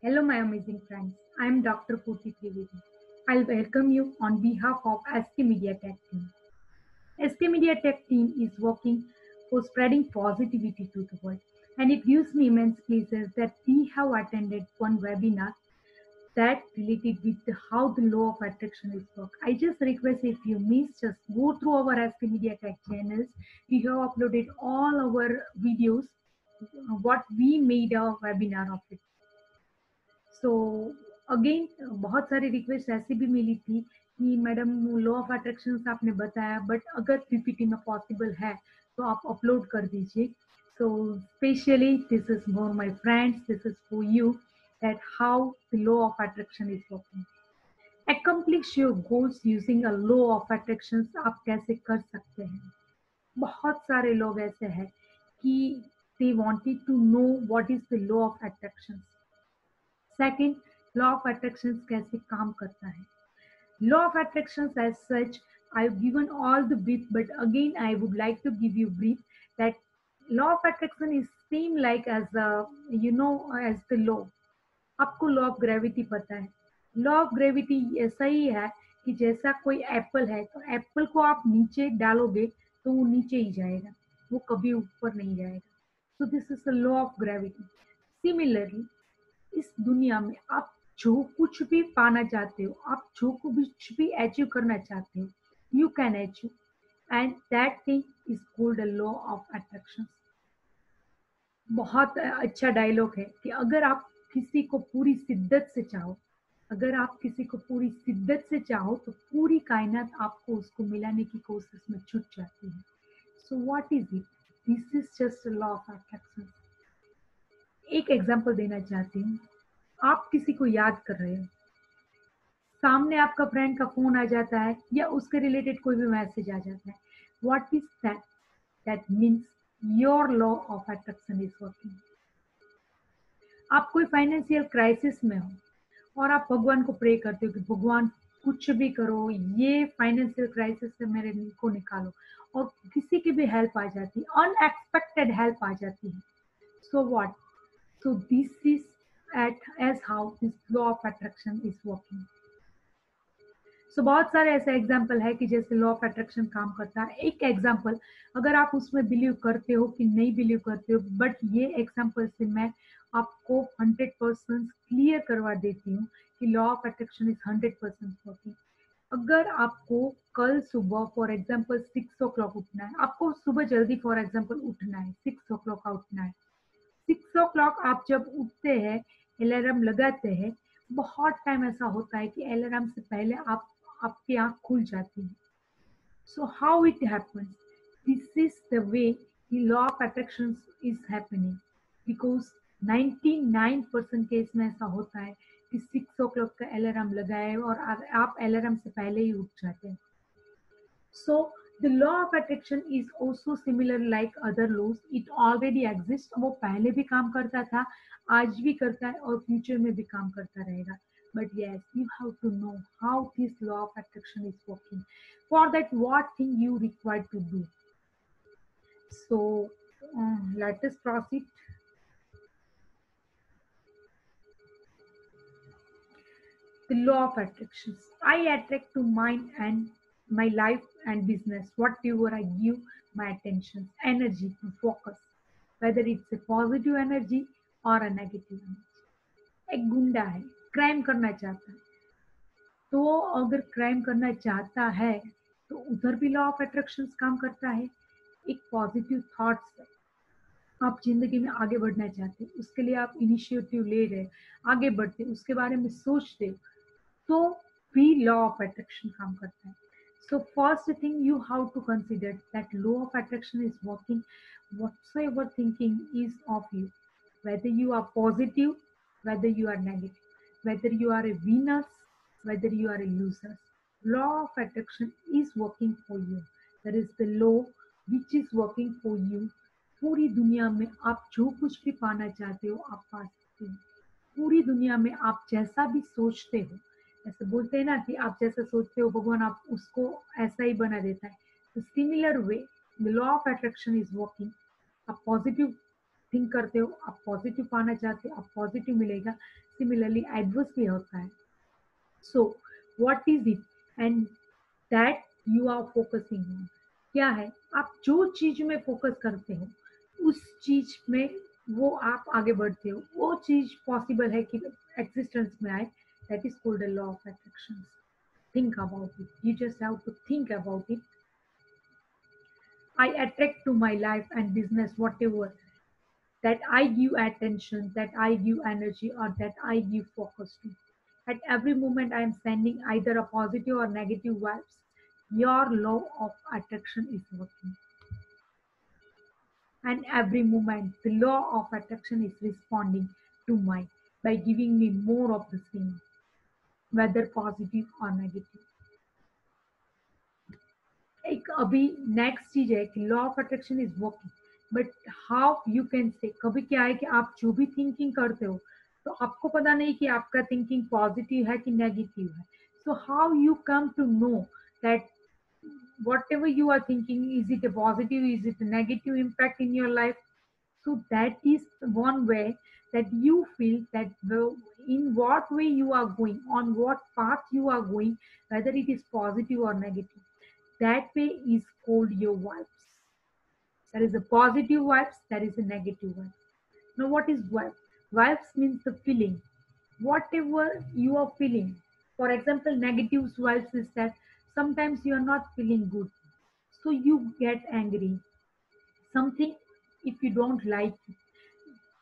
Hello, my amazing friends. I am Dr. Purti Trivedi. I'll welcome you on behalf of SK Media Tech team. SK Media Tech team is working for spreading positivity to the world, and it gives me immense pleasure that we have attended one webinar that related with how the law of attraction is work. I just request if you miss, just go through our SK Media Tech channels. We have uploaded all our videos, what we made a webinar of it. So again बहुत सारी request ऐसी भी मिली थी कि madam law of attraction आपने बताया but अगर PPT में पॉसिबल है तो आप अपलोड कर दीजिए. So specially this is for my friends, this is for you that how the law of attraction is working. accomplish your goals using a law of attraction आप कैसे कर सकते हैं. बहुत सारे लोग ऐसे हैं कि they wanted to know what is the law of attraction. Second, law of attraction कैसे काम करता है. Law of attraction as such I have given all the brief but again I would like to give you brief that law of attraction is same like as you know as the law. आपको law of gravity पता है. Law of gravity ऐसा ही है कि जैसा कोई Apple है तो एप्पल को आप नीचे डालोगे तो वो नीचे ही जाएगा, वो कभी ऊपर नहीं जाएगा. So this is the law of gravity. Similarly इस दुनिया में आप जो कुछ भी पाना चाहते हो, आप जो कुछ भी अचीव करना चाहते हो, you can achieve and that thing is called a law of attraction. बहुत अच्छा डायलॉग है कि अगर आप किसी को पूरी शिद्दत से चाहो, अगर आप किसी को पूरी शिद्दत से चाहो तो पूरी कायनात आपको उसको मिलाने की कोशिश में छूट जाती है. So what is it? This is just law of attraction. एक एग्जांपल देना चाहती हूँ. आप किसी को याद कर रहे हो, सामने आपका फ्रेंड का फोन आ जाता है या उसके रिलेटेड कोई भी मैसेज आ जाता है. What is that? That means your law of attraction is working. आप कोई फाइनेंशियल क्राइसिस में हो और आप भगवान को प्रे करते हो कि भगवान कुछ भी करो, ये फाइनेंशियल क्राइसिस से मेरे को निकालो, और किसी की भी हेल्प आ जाती है, अनएक्सपेक्टेड हेल्प आ जाती है. So what? So this is at as how this law of attraction is working. सो बहुत सारे ऐसे एग्जाम्पल है कि जैसे लॉ ऑफ अट्रैक्शन काम करता है. एक एग्जाम्पल, अगर आप उसमें बिलीव करते हो कि नहीं बिलीव करते हो, बट ये एग्जाम्पल से मैं आपको 100% क्लियर करवा देती हूँ कि law of attraction is 100% working. अगर आपको कल सुबह फॉर एग्जाम्पल 6 o'clock उठना है, आपको सुबह जल्दी फॉर एग्जाम्पल उठना है, 6 o'clock का उठना है. 6 o'clock आप जब उठते हैं, अलार्म लगाते हैं, बहुत टाइम ऐसा होता है कि अलार्म से पहले आप आपकी आंख खुल जाती है. So how it happens? This is the way the law of attraction is happening, because 99% case में ऐसा होता है कि 6 o'clock का अलार्म लगाए और आप अलार्म से पहले ही उठ जाते हैं. So the law of attraction is also similar like other laws. It already exists. वो पहले भी काम करता था, आज भी करता है और फ्यूचर में भी काम करता रहेगा. But yes, you have to know how this law of attraction is working. For that, what thing you require to do. So let us proceed. The law of attractions. I attract to mind and my life and business whatever I give my attention, energy to focus, whether it's a positive energy or a negative energy. एक गुंडा है, crime करना चाहता है, तो अगर crime करना चाहता है तो उधर भी लॉ ऑफ अट्रैक्शन काम करता है. एक पॉजिटिव थॉट्स है, आप जिंदगी में आगे बढ़ना चाहते हैं, उसके लिए आप इनिशिएटिव ले रहे हैं, आगे बढ़ते हैं, उसके बारे में सोचते हो, तो भी लॉ ऑफ अट्रैक्शन काम करता है. So first thing you have to consider that law of attraction is working whatsoever thinking is of you, whether you are positive, whether you are negative, whether you are a winner, whether you are a loser. Law of attraction is working for you. That is the law which is working for you. पूरी दुनिया में आप जो कुछ भी पाना चाहते हो आप पा सकते हो. पूरी दुनिया में आप जैसा भी सोचते हो, ऐसे बोलते हैं ना कि आप जैसा सोचते हो भगवान आप उसको ऐसा ही बना देता है. तो similar way the law of attraction is working. आप पॉजिटिव थिंक करते हो, आप पॉजिटिव पाना चाहते हो, आप पॉजिटिव मिलेगा। सिमिलरली एडवर्स भी होता है। So what is it and that you are focusing on? क्या है? आप जो चीज में फोकस करते हो उस चीज में वो आप आगे बढ़ते हो, वो चीज पॉसिबल है कि एग्जिस्टेंस में आए। That is called the law of attraction. Think about it. You just have to think about it. I attract to my life and business whatever that I give attention, that I give energy, or that I give focus to. At every moment, I am sending either a positive or negative vibes. Your law of attraction is working. And every moment, the law of attraction is responding to mine by giving me more of the same, whether positive or negative. एक अभी next चीज है कि law of attraction is working, but how you can say, कभी क्या है कि आप जो भी थिंकिंग करते हो तो आपको पता नहीं कि आपका थिंकिंग पॉजिटिव है कि नेगेटिव है। So how you come to know that whatever you are thinking, is it a positive, is it a negative impact in your life? So that is one way that you feel that in what way you are going, on what path you are going, whether it is positive or negative. That way is called your vibes. There is a positive vibes, there is a negative vibes. Now, what is vibes? Vibes means the feeling. Whatever you are feeling. For example, negative vibes is that sometimes you are not feeling good. So you get angry. Something, if you don't like it,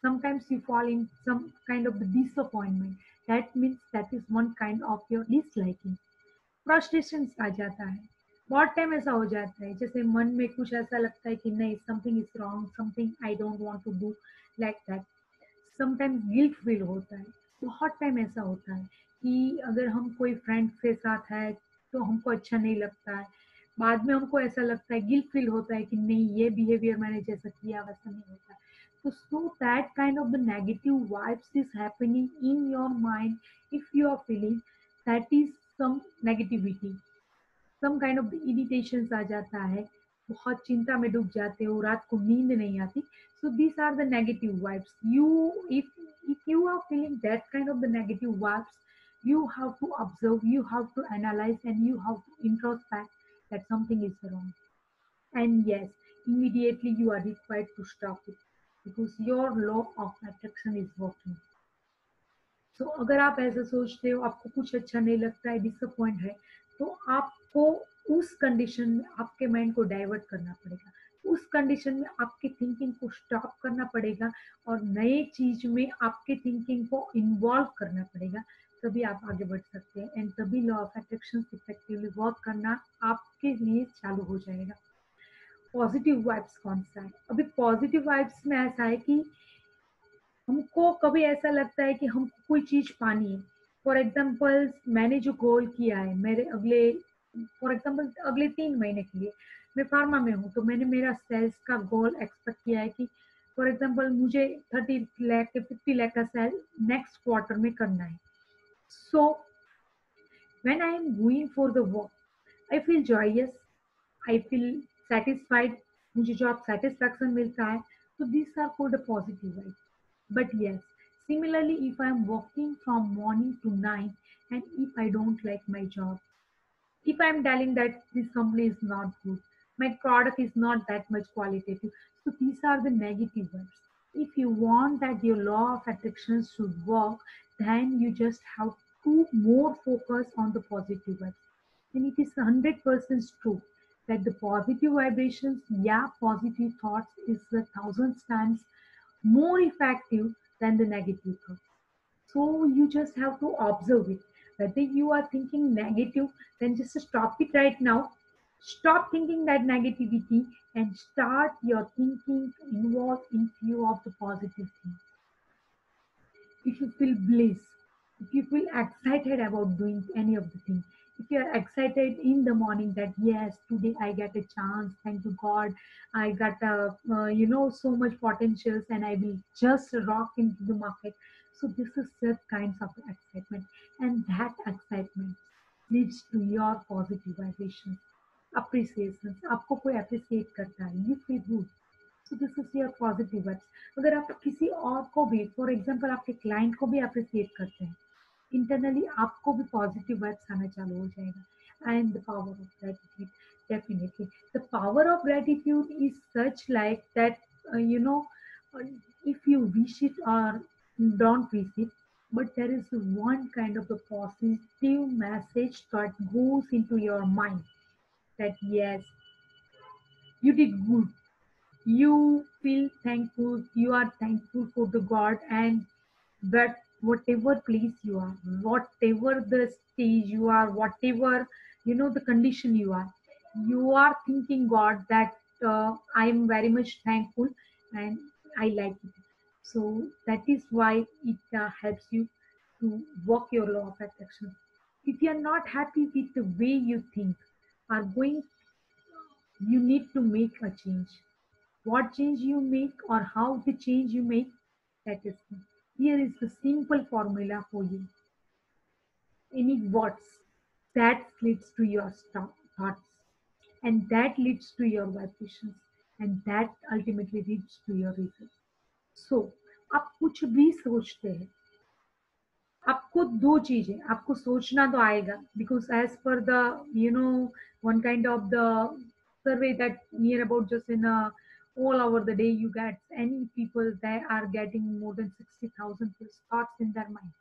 sometimes you fall in some kind of disappointment. That means that is one kind of your disliking. Frustration आ जाता है। बहुत time ऐसा हो जाता है जैसे मन में कुछ ऐसा लगता है कि नहीं, something is wrong, something I don't want to do like that. Sometimes guilt feel होता है। बहुत टाइम ऐसा होता है कि अगर हम कोई फ्रेंड के साथ है तो हमको अच्छा नहीं लगता है, बाद में हमको ऐसा लगता है, गिल्ट फील होता है कि नहीं, ये बिहेवियर मैंने जैसा किया वैसा नहीं होता है। तो so that kind of the negative vibes is happening in your mind. If you are feeling that is some negativity, some kind of irritation आ जाता है, बहुत चिंता में डूब जाते हो, रात को नींद नहीं आती। So these are the negative vibes. You if you are feeling that kind of the negative vibes, you have to observe, you have to analyze, and you have to introspect that something is wrong. And yes, immediately you are required to stop it because your law of attraction is working. तो अगर आप ऐसा सोचते हो, आपको कुछ अच्छा नहीं लगता है, डिसअपॉइंट है, तो आपको उस कंडीशन में आपके माइंड को डाइवर्ट करना पड़ेगा। उस कंडीशन में आपकी थिंकिंग को स्टॉप करना पड़ेगा और नए चीज में आपके थिंकिंग को इन्वॉल्व करना पड़ेगा। तभी आप आगे बढ़ सकते हैं एंड तभी law of attraction effectively work करना आपके लिए चालू हो जाएगा। पॉजिटिव वाइब्स कौन सा है? अभी पॉजिटिव वाइब्स में ऐसा है कि हमको कभी ऐसा लगता है कि हमको कोई चीज पानी है। फॉर एग्जाम्पल, मैंने जो गोल किया है मेरे अगले, फॉर एग्जाम्पल अगले 3 महीने के लिए, मैं फार्मा में हूँ तो मैंने मेरा सेल्स का गोल एक्सपेक्ट किया है कि फॉर एग्जाम्पल मुझे 30 लाख 50 लाख का सेल नेक्स्ट क्वार्टर में करना है। So when I am going for the work I feel joyous, I feel satisfied, मुझे जॉब सेटिस्फैक्शन मिलता है। तो this are called a positive vibe. But yes, similarly, if I'm working from morning to night and if I don't like my job, if I'm telling that this company is not good, my product is not that much qualitative, so these are the negative words. If you want that your law of attraction should work, then you just have to more focus on the positive words. And it is 100% true that the positive vibrations, yeah, positive thoughts is 1,000 times more effective than the negative thoughts. So you just have to observe it. Whether you are thinking negative, then just stop it right now. Stop thinking that negativity and start your thinking involved in few of the positive things. If you feel bliss, if you feel excited about doing any of the things, if you are excited in the morning that yes, today I get a chance, thank you God, I got so much potentials and I will just rock into the market. So this is such kinds of excitement, and that excitement leads to your positive vibrations, appreciations. आपको कोई appreciate करता है, you feel good. So this is your positive words. अगर आप किसी और को भी, फॉर एग्जांपल आपके क्लाइंट को भी अप्रिशिएट करते हैं, इंटरनली आपको भी पॉजिटिव वाइब्स आना चालू हो जाएगा। And the power of gratitude, definitely the power of gratitude is such like that, you know, if you wish it or don't wish it, but there is one kind of the positive message that goes into your mind, that yes, you did good, you feel thankful, you are thankful for the God, and that whatever place you are, whatever the stage you are, whatever, you know, the condition you are thinking God that I am very much thankful and I like it. So that is why it helps you to work your law of attraction. If you are not happy with the way you think are going, you need to make a change. What change you make or how the change you make, that is key. Here is the simple formula for you. Any words that leads to your thoughts, and that leads to your vibrations, and that ultimately leads to your results. So आप कुछ भी सोचते हैं, आपको दो चीजें, आपको सोचना तो आएगा, because as per the, you know, one kind of the survey that near about just in all over the day you get any people, they are getting more than 60,000 plus thoughts in their mind.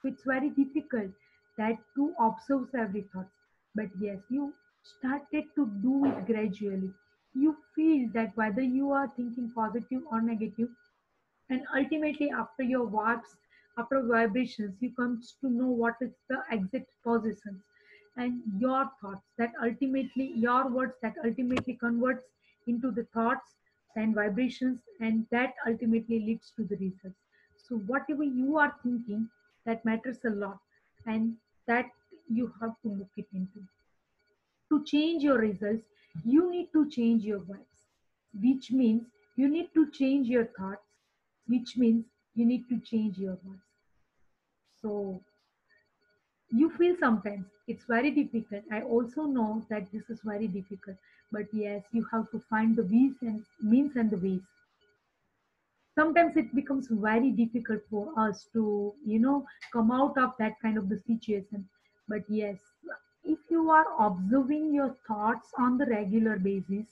So it's very difficult that to observe every thought. But yes, you started to do it gradually. You feel that whether you are thinking positive or negative, and ultimately after your warps, after vibrations, you comes to know what is the exact positions, and your thoughts that ultimately, your words that ultimately converts into the thoughts and vibrations, and that ultimately leads to the results. So whatever you are thinking, that matters a lot, and that you have to look it into. To change your results, you need to change your vibes, which means you need to change your thoughts, which means you need to change your words. So you feel sometimes it's very difficult. I also know that this is very difficult, but yes, you have to find the means and the ways. Sometimes it becomes very difficult for us to, you know, come out of that kind of the situation. But yes, if you are observing your thoughts on the regular basis,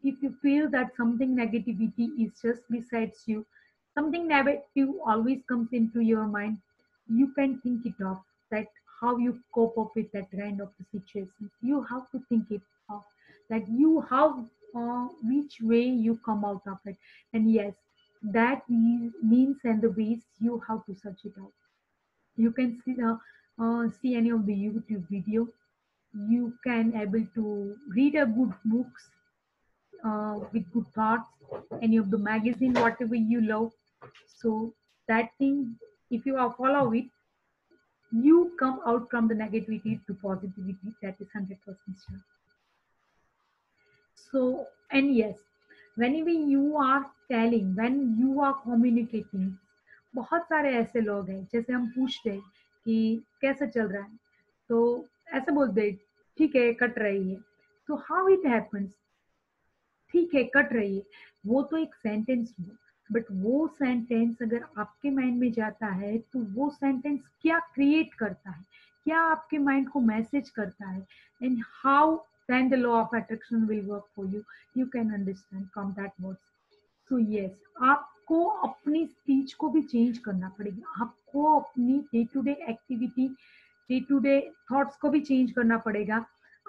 if you feel that something negativity is just besides you, something negative always comes into your mind, you can think it off, that how you cope up with that kind of the situation. You have to think it off, that you have which way you come out of it. And yes, that means and the ways you have to search it out. You can see any of the YouTube video. You can able to read a good books with good thoughts, any of the magazine, whatever you love. So that thing, if you are follow it, you come out from the negativity to positivity. That is 100% sure. So, and yes, whenever you are telling, when you are communicating, बहुत सारे ऐसे लोग हैं, जैसे हम पूछते हैं कि कैसा चल रहा है, तो ऐसे बोलते हैं ठीक है कट रही है। तो हाउ इट हैपन्स, ठीक है कट रही है, वो तो एक सेंटेंस हुआ, बट वो सेंटेंस अगर आपके माइंड में जाता है तो वो सेंटेंस क्या क्रिएट करता है, क्या आपके माइंड को मैसेज करता है, and how then the law of attraction will work for you. You can understand from that words. So yes, आपको अपनी स्पीच को भी चेंज करना पड़ेगा, आपको अपनी day to day activity, day to day thoughts को भी चेंज करना पड़ेगा,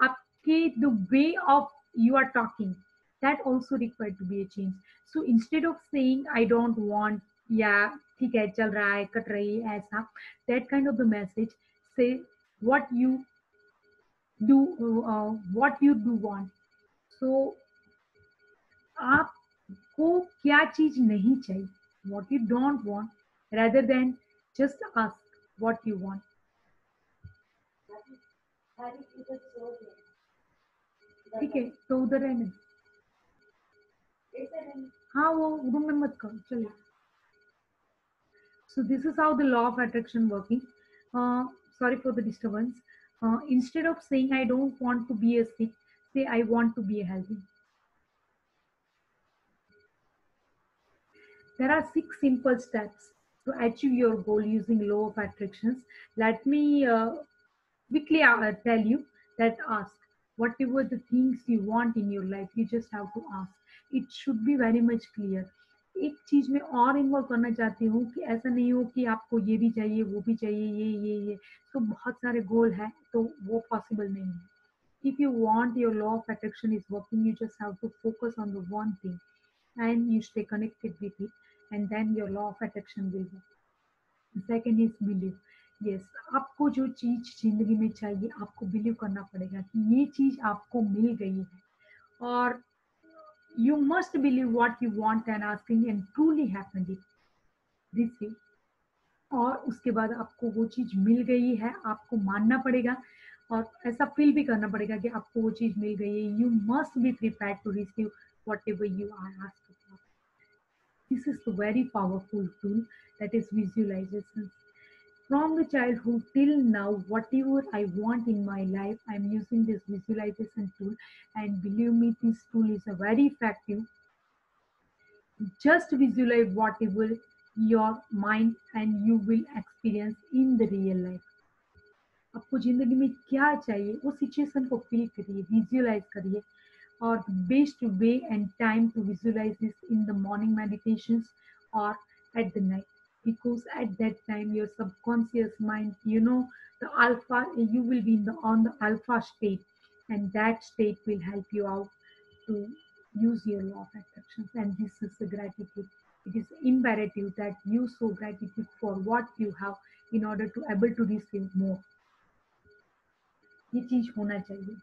आपके the way of you are talking, that also required to be a change. So instead of saying I don't want, या ठीक है चल रहा है कट रही है ऐसा, that kind of the message, say what you do, what you do want. So आपको क्या चीज नहीं चाहिए, what you don't want, rather than just ask what you want. ठीक है तो उधर रहने, हाँ वो रूम में मत करो चलिए. So this is how the law of attraction working. Sorry for the disturbance. Instead of saying I don't want to be a sick, say I want to be a healthy. There are 6 simple steps to achieve your goal using law of attractions. Let me quickly tell you that ask whatever the things you want in your life, you just have to ask. It should be very much clear. एक चीज में और involve करना चाहती हूँ कि ऐसा नहीं हो कि आपको ये भी चाहिए, वो भी चाहिए, ये तो बहुत सारे गोल हैं तो वो पॉसिबल नहीं है. If you want your law of attraction is working, you just have to focus on the one thing and you stay connected with it, and then your law of attraction will work. Second is believe. Yes, आपको जो चीज जिंदगी में चाहिए आपको believe करना पड़ेगा कि ये चीज आपको मिल गई है, और you must believe what you want and asking and truly happened it this way. और उसके बाद आपको वो चीज मिल गई है, आपको मानना पड़ेगा और ऐसा फील भी करना पड़ेगा कि आपको वो चीज मिल गई है. You must be prepared to receive whatever you are asking for. This is the very powerful tool, that is visualization. From the childhood till now, whatever I want in my life, I am using this visualization tool, and believe me, this tool is a very effective. Just visualize whatever your mind and you will experience in the real life. आपको जिंदगी में क्या चाहिए वो situation को feel करिए, visualise करिए. Or the best way and time to visualize this in the morning meditations or at the night, because at that time your subconscious mind, the alpha, you will be on the alpha state, and that state will help you out to use your law of attraction. And this is the gratitude. It is imperative that you show gratitude for what you have in order to able to receive more. ये चीज होना चाहिए.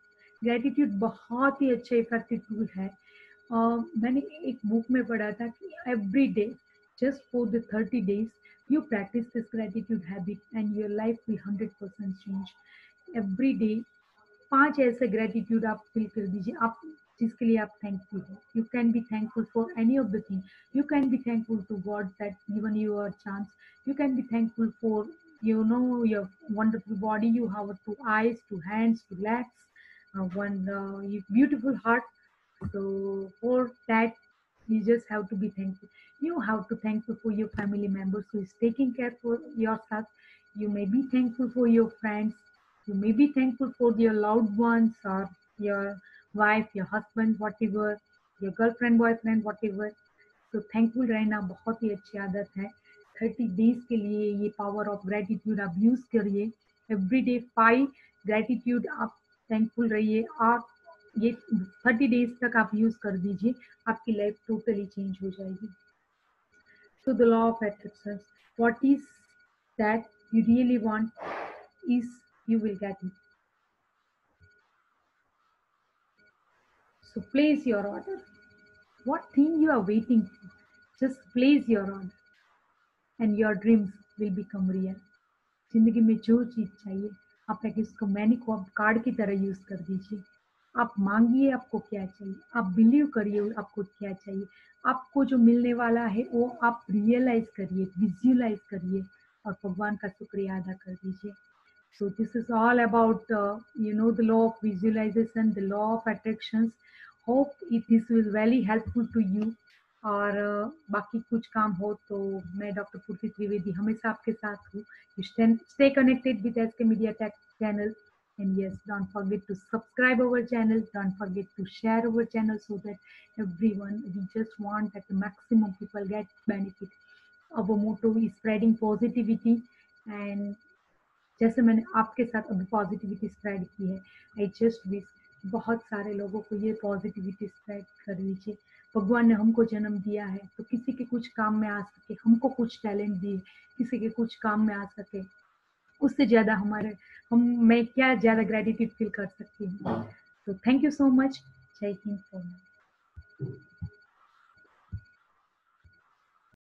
Gratitude बहुत ही अच्छा effective tool है. मैंने एक book में पढ़ा था कि every day just for the 30 days you practice this gratitude habit and your life will 100% change. Every day 5 ऐसे ग्रेटिट्यूड आप फिल कर दीजिए, आप जिसके लिए आप थैंकफुल हो. You can be thankful for any of the thing. You can be thankful to God that given you a chance. You can be thankful for your wonderful body. You have 2 eyes, 2 hands, 2 legs, one beautiful heart. So for that you just have to be thankful. You have to thankful for your family members who is taking care for yourself. You may be thankful for your friends. You may be thankful for your loved ones, or your wife, your husband, whatever, your girlfriend, boyfriend, whatever. तो thankful रहना बहुत ही अच्छी आदत है. 30 days के लिए ये power of gratitude आप यूज करिए. एवरी डे 5 ग्रेटिट्यूड आप थैंकफुल रहिए, और ये 30 days तक आप यूज कर दीजिए, आपकी लाइफ टोटली चेंज हो जाएगी. So the law of attraction, what is that you really want is you will get it. So place your order. What thing you are waiting for? Just place your order and your dreams will become real. जिंदगी में जो चीज चाहिए आप उसको मैनिको card की तरह use कर दीजिए. आप मांगिए आपको क्या चाहिए, आप बिलीव करिए आपको क्या चाहिए. आपको जो मिलने वाला है वो आप रियलाइज करिए, विजुअलाइज करिए, और भगवान का शुक्रिया अदा कर दीजिए. So this is all about the law of visualization, the law of attractions. Hope this will very helpful to you. और बाकी कुछ काम हो तो मैं डॉक्टर पूर्ति त्रिवेदी हमेशा आपके साथ हूँ. Stay connected with SK Media Tech channel, and yes, don't forget to subscribe our channel. Don't forget to share our channel so that everyone, we just want that the maximum people get benefit. Our motto is spreading positivity, and जैसे मैंने आपके साथ अभी positivity spread की है, I just wish बहुत सारे लोगों को ये पॉजिटिविटी स्प्रेड कर लीजिए. भगवान ने हमको जन्म दिया है तो किसी के कुछ काम में आ सके, हमको कुछ टैलेंट दिए किसी के कुछ काम में आ सके, उससे ज्यादा मैं क्या ज्यादा ग्रेटिट्यूड फील कर सकती हूँ. तो थैंक यू सो मच. जय हिंद.